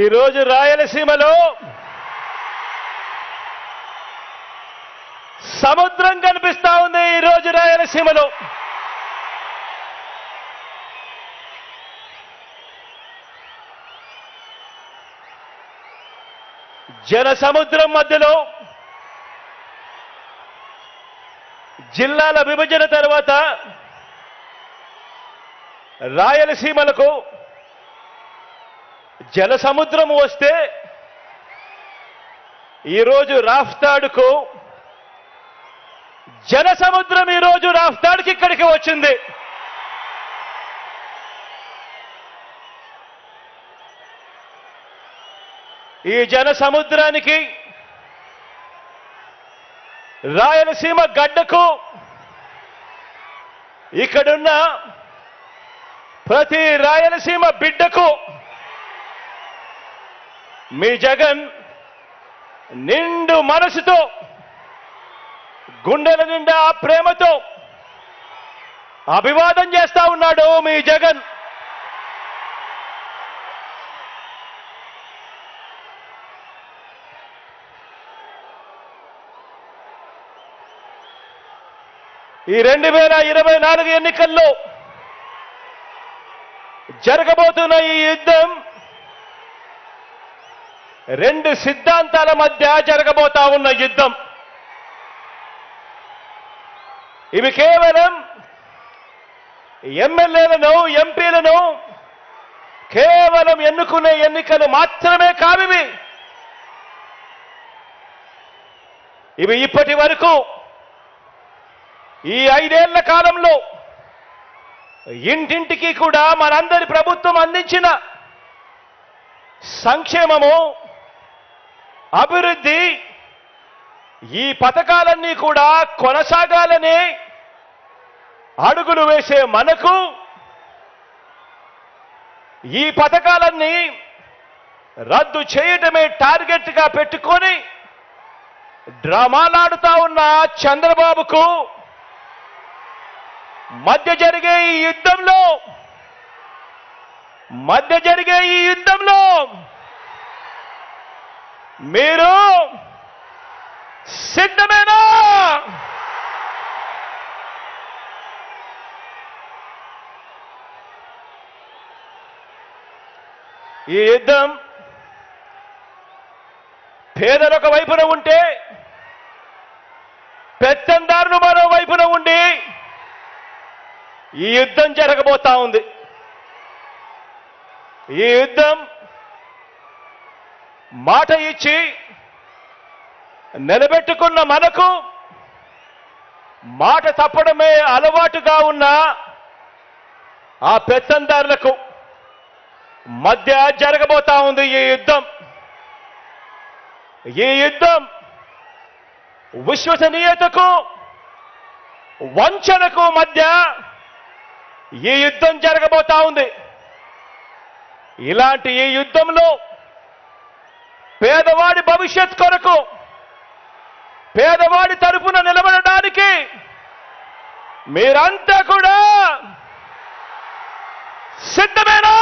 ఈరోజు రాయలసీమలో సముద్రం కనిపిస్తా ఉంది. ఈరోజు రాయలసీమలో జన సముద్రం మధ్యలో జిల్లాల విభజన తర్వాత రాయలసీమలకు జల సముద్రం వస్తే ఈరోజు రాఫ్తాడుకు జన సముద్రం ఈరోజు రాఫ్తాడుకి ఇక్కడికి వచ్చింది. ఈ జన సముద్రానికి రాయలసీమ గడ్డకు ఇక్కడున్న ప్రతి రాయలసీమ బిడ్డకు మీ జగన్ నిండు మనసుతో గుండెల నిండా ప్రేమతో అభివాదం చేస్తా ఉన్నాడు. మీ జగన్ ఈ 2024 ఎన్నికల్లో జరగబోతున్న ఈ యుద్ధం రెండు సిద్ధాంతాల మధ్య జరగబోతా ఉన్న యుద్ధం. ఇవి కేవలం ఎమ్మెల్యేలను ఎంపీలను కేవలం ఎన్నుకునే ఎన్నికలు మాత్రమే కావివి. ఇవి ఇప్పటి వరకు ఈ 5 ఏళ్ల కాలంలో ఇంటింటికి కూడా మనందరి ప్రభుత్వం అందించిన సంక్షేమము, అభివృద్ధి, ఈ పథకాలన్నీ కూడా కొనసాగాలని అడుగులు వేసే మనకు ఈ పథకాలన్నీ రద్దు చేయటమే టార్గెట్గా పెట్టుకొని డ్రామాలాడుతా ఉన్న చంద్రబాబుకు మధ్య జరిగే ఈ యుద్ధంలో మీరు సిద్ధమేనా? ఈ యుద్ధం పేదలొక వైపున ఉంటే పెత్తందారులు మరో వైపున ఉండి ఈ యుద్ధం జరగబోతా ఉంది. ఈ యుద్ధం మాట ఇచ్చి నిలబెట్టుకున్న మనకు మాట తప్పడమే అలవాటుగా ఉన్న ఆ పెత్తందారులకు మధ్య జరగబోతా ఉంది ఈ యుద్ధం. ఈ యుద్ధం విశ్వసనీయతకు వంచనకు మధ్య ఈ యుద్ధం జరగబోతా ఉంది. ఇలాంటి ఈ యుద్ధంలో పేదవాడి భవిష్యత్ కొరకు, పేదవాడి తరపున నిలబడడానికి మీరంతా కూడా సిద్ధమేనా?